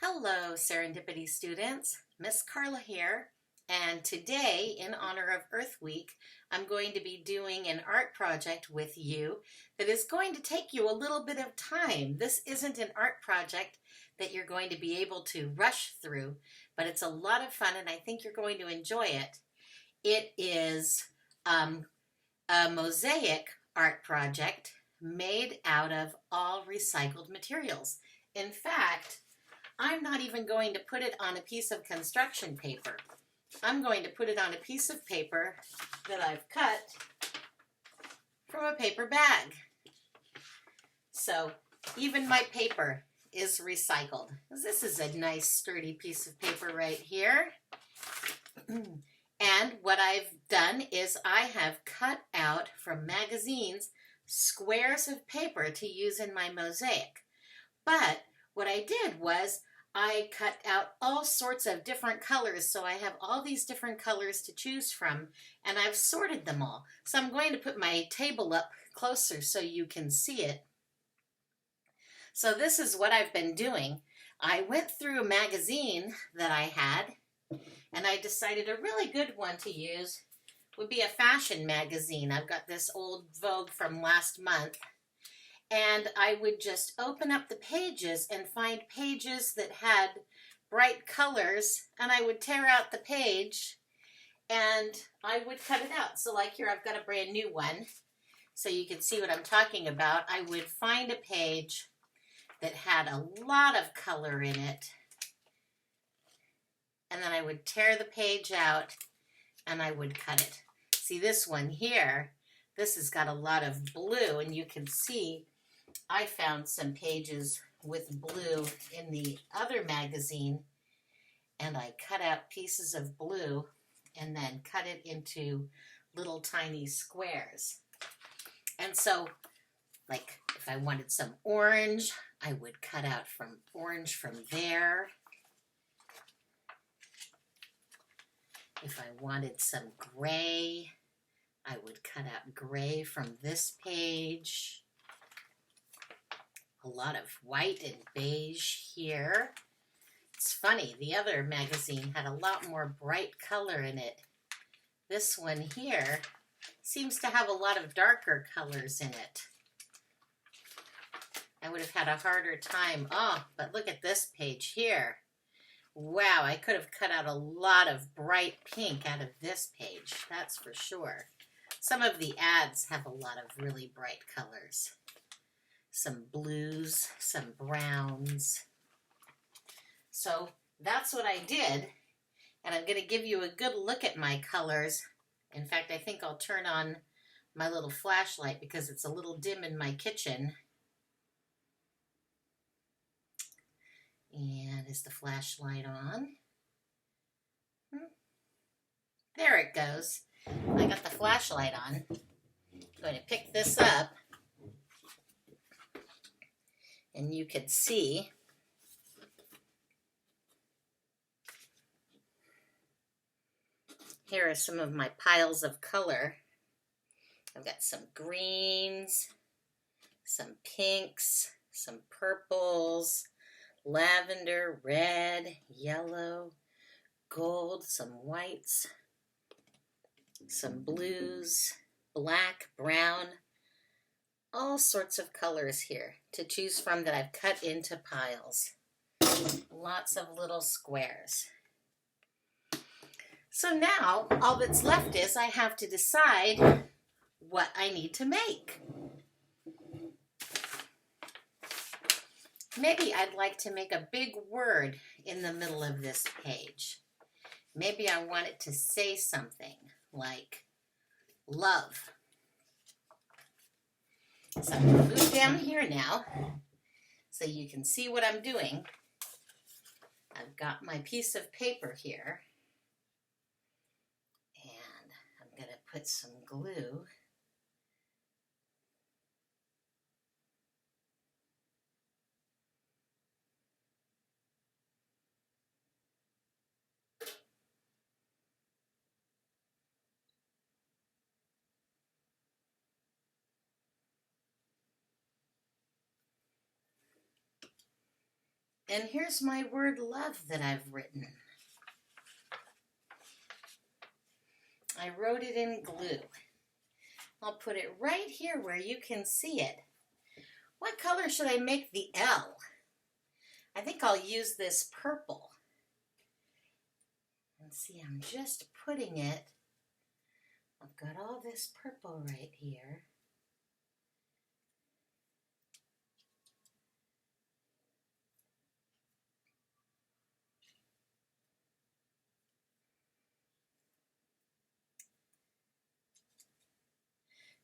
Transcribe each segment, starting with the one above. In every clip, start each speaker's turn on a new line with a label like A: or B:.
A: Hello, Serendipity students. Miss Carla here, and today, in honor of Earth Week, I'm going to be doing an art project with you that is going to take you a little bit of time. This isn't an art project that you're going to be able to rush through, but it's a lot of fun, and I think you're going to enjoy it. It is a mosaic art project made out of all recycled materials. In fact, I'm not even going to put it on a piece of construction paper. I'm going to put it on a piece of paper that I've cut from a paper bag. So even my paper is recycled. This is a nice sturdy piece of paper right here. And what I've done is I have cut out from magazines squares of paper to use in my mosaic. But what I did was I cut out all sorts of different colors, so I have all these different colors to choose from, and I've sorted them all. So I'm going to put my table up closer so you can see it. So this is what I've been doing. I went through a magazine that I had, and I decided a really good one to use would be a fashion magazine. I've got this old Vogue from last month. And I would just open up the pages and find pages that had bright colors, and I would tear out the page and I would cut it out. So like here, I've got a brand new one, so you can see what I'm talking about. I would find a page that had a lot of color in it, and then I would tear the page out and I would cut it. See this one here, this has got a lot of blue, and you can see I found some pages with blue in the other magazine, and I cut out pieces of blue and then cut it into little tiny squares. And so, like, if I wanted some orange, I would cut out from orange from there. If I wanted some gray, I would cut out gray from this page. A lot of white and beige here. It's funny, the other magazine had a lot more bright color in it. This one here seems to have a lot of darker colors in it. I would have had a harder time. Oh, but look at this page here. Wow, I could have cut out a lot of bright pink out of this page, that's for sure. Some of the ads have a lot of really bright colors. Some blues, some browns. So that's what I did, and I'm going to give you a good look at my colors. In fact, I think I'll turn on my little flashlight because it's a little dim in my kitchen. And is the flashlight on? There it goes. I got the flashlight on. I'm going to pick this up, and you can see here are some of my piles of color. I've got some greens, some pinks, some purples, lavender, red, yellow, gold, some whites, some blues, black, brown, all sorts of colors here to choose from that I've cut into piles. Lots of little squares. So now all that's left is I have to decide what I need to make. Maybe I'd like to make a big word in the middle of this page. Maybe I want it to say something like love. So I'm going to move down here now so you can see what I'm doing. I've got my piece of paper here, and I'm going to put some glue . And here's my word love that I've written. I wrote it in glue. I'll put it right here where you can see it. What color should I make the L? I think I'll use this purple. And see, I'm just putting it. I've got all this purple right here.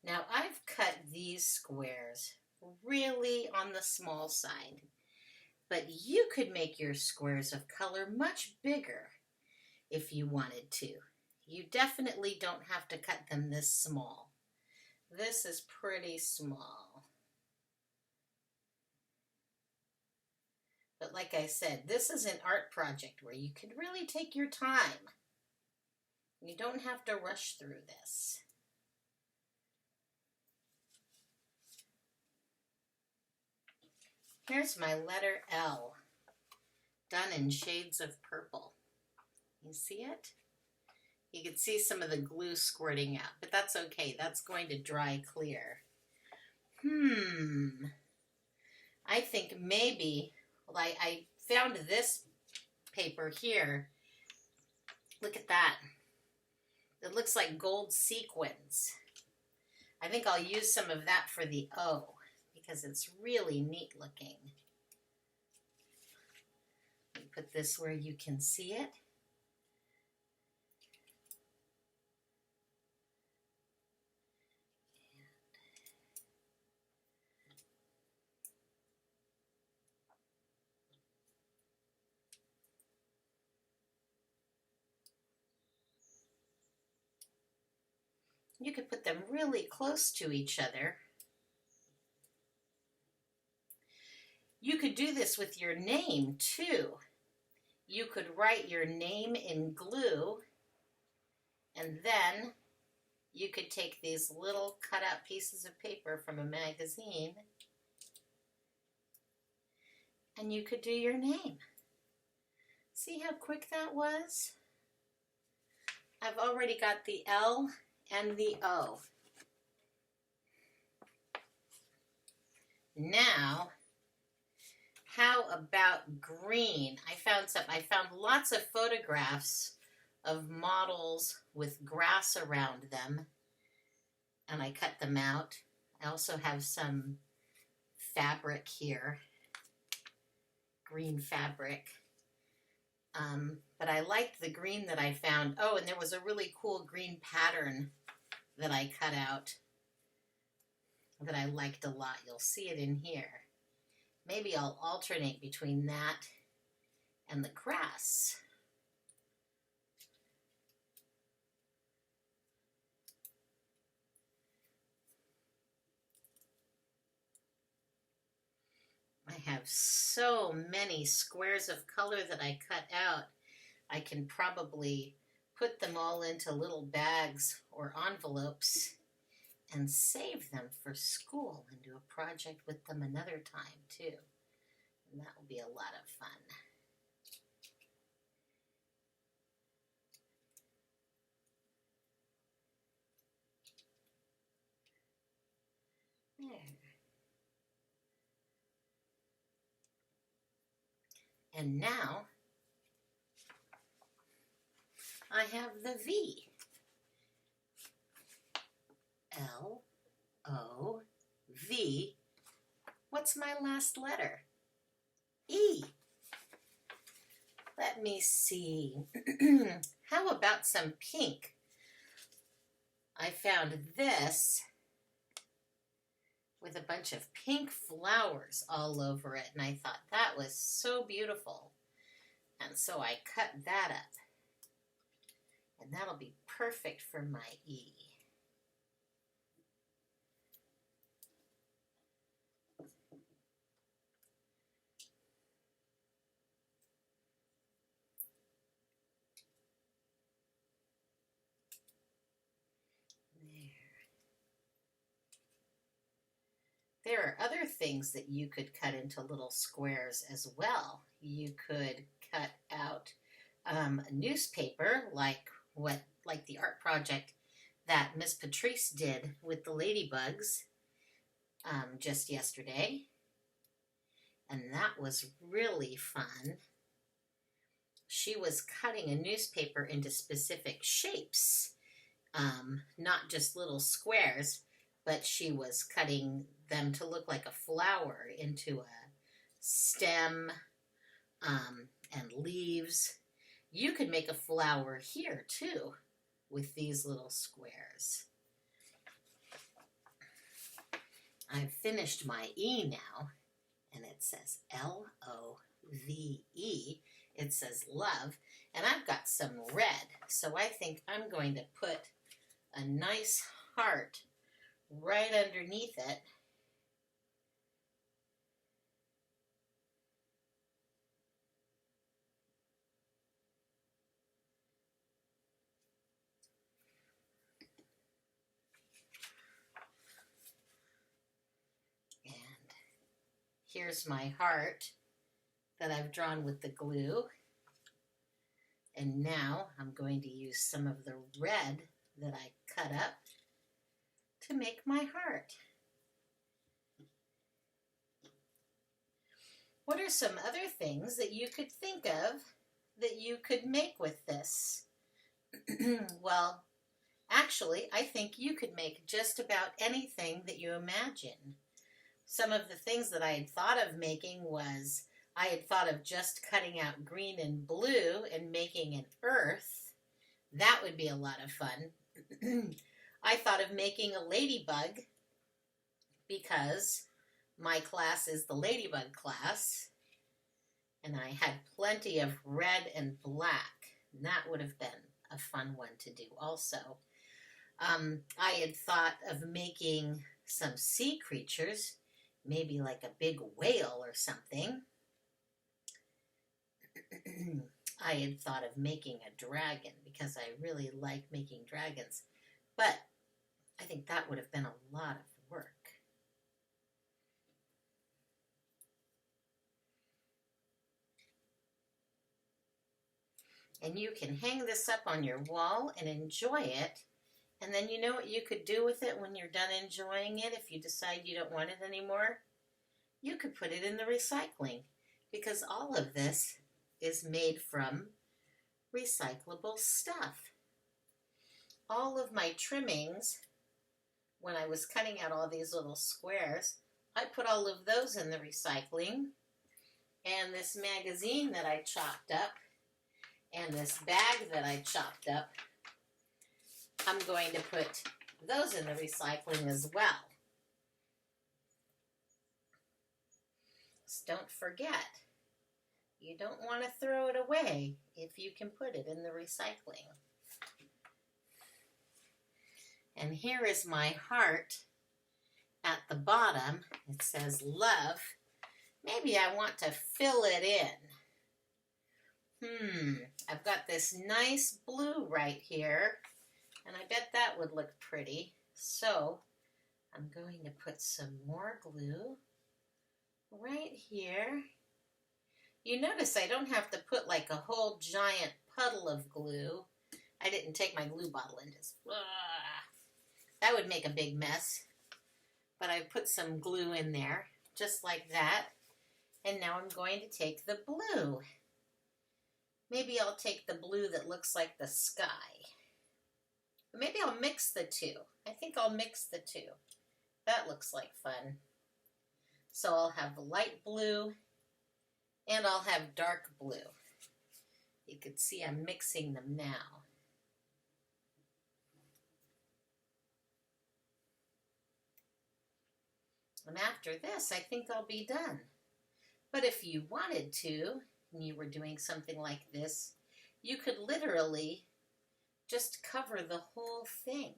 A: Now I've cut these squares really on the small side, but you could make your squares of color much bigger if you wanted to. You definitely don't have to cut them this small. This is pretty small. But like I said, this is an art project where you can really take your time. You don't have to rush through this. Here's my letter L, done in shades of purple. You see it? You can see some of the glue squirting out, but that's okay. That's going to dry clear. I think maybe, well, I found this paper here. Look at that. It looks like gold sequins. I think I'll use some of that for the O because it's really neat looking. Let me put this where you can see it. You could put them really close to each other. You could do this with your name too. You could write your name in glue, and then you could take these little cut out pieces of paper from a magazine and you could do your name. See how quick that was? I've already got the L and the O. Now, how about green? I found lots of photographs of models with grass around them, and I cut them out. I also have some fabric here, green fabric. But I liked the green that I found. Oh, and there was a really cool green pattern that I cut out that I liked a lot. You'll see it in here. Maybe I'll alternate between that and the grass. I have so many squares of color that I cut out. I can probably put them all into little bags or envelopes and save them for school and do a project with them another time too. And that will be a lot of fun. There. And now I have the V. L-O-V. What's my last letter? E. Let me see. How about some pink? I found this with a bunch of pink flowers all over it, and I thought that was so beautiful. And so I cut that up. And that'll be perfect for my E. There are other things that you could cut into little squares as well. You could cut out newspaper like the art project that Miss Patrice did with the ladybugs just yesterday. And that was really fun. She was cutting a newspaper into specific shapes, not just little squares, but she was cutting them to look like a flower into a stem and leaves. You could make a flower here too with these little squares. I've finished my E now, and it says L-O-V-E. It says love, and I've got some red, so I think I'm going to put a nice heart right underneath it. And here's my heart that I've drawn with the glue. And now I'm going to use some of the red that I cut up to make my heart. What are some other things that you could think of that you could make with this? Well, actually, I think you could make just about anything that you imagine. Some of the things that I had thought of making was I had thought of just cutting out green and blue and making an earth. That would be a lot of fun. I thought of making a ladybug because my class is the ladybug class, and I had plenty of red and black, and that would have been a fun one to do also. I had thought of making some sea creatures, maybe like a big whale or something. I had thought of making a dragon because I really like making dragons, but I think that would have been a lot of work. And you can hang this up on your wall and enjoy it. And then you know what you could do with it when you're done enjoying it if you decide you don't want it anymore? You could put it in the recycling, because all of this is made from recyclable stuff. All of my trimmings, when I was cutting out all these little squares, I put all of those in the recycling. And this magazine that I chopped up, and this bag that I chopped up, I'm going to put those in the recycling as well. So don't forget, you don't want to throw it away if you can put it in the recycling. And here is my heart at the bottom. It says love. Maybe I want to fill it in. I've got this nice blue right here, and I bet that would look pretty. So I'm going to put some more glue right here. You notice I don't have to put like a whole giant puddle of glue. I didn't take my glue bottle and just, that would make a big mess. But I put some glue in there, just like that. And now I'm going to take the blue. Maybe I'll take the blue that looks like the sky. Maybe I'll mix the two. I think I'll mix the two. That looks like fun. So I'll have light blue and I'll have dark blue. You can see I'm mixing them now. And after this, I think I'll be done. But if you wanted to, and you were doing something like this, you could literally just cover the whole thing.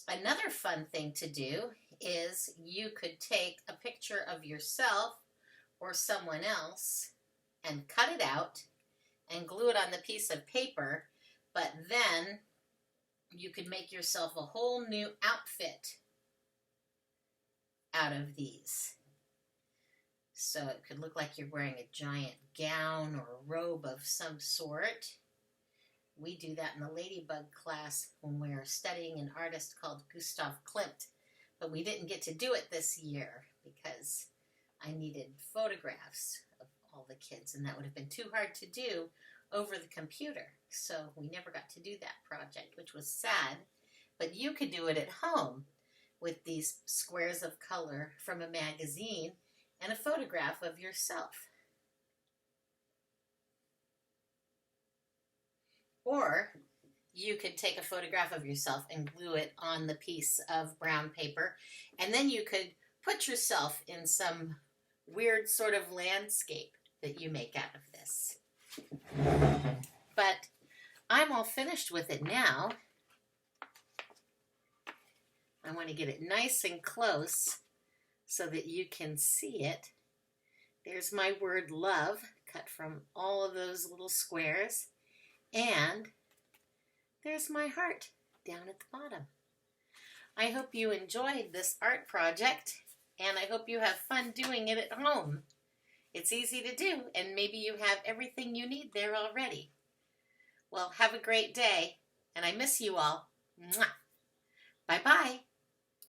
A: Another fun thing to do is you could take a picture of yourself or someone else and cut it out and glue it on the piece of paper, but then you could make yourself a whole new outfit. out of these. So it could look like you're wearing a giant gown or a robe of some sort. We do that in the Ladybug class when we are studying an artist called Gustav Klimt. But we didn't get to do it this year because I needed photographs of all the kids, and that would have been too hard to do over the computer. So we never got to do that project, which was sad. But you could do it at home with these squares of color from a magazine and a photograph of yourself. Or you could take a photograph of yourself and glue it on the piece of brown paper, and then you could put yourself in some weird sort of landscape that you make out of this. But I'm all finished with it now. I want to get it nice and close so that you can see it. There's my word love cut from all of those little squares. And there's my heart down at the bottom. I hope you enjoyed this art project, and I hope you have fun doing it at home. It's easy to do, and maybe you have everything you need there already. Well, have a great day, and I miss you all. Mwah. Bye-bye.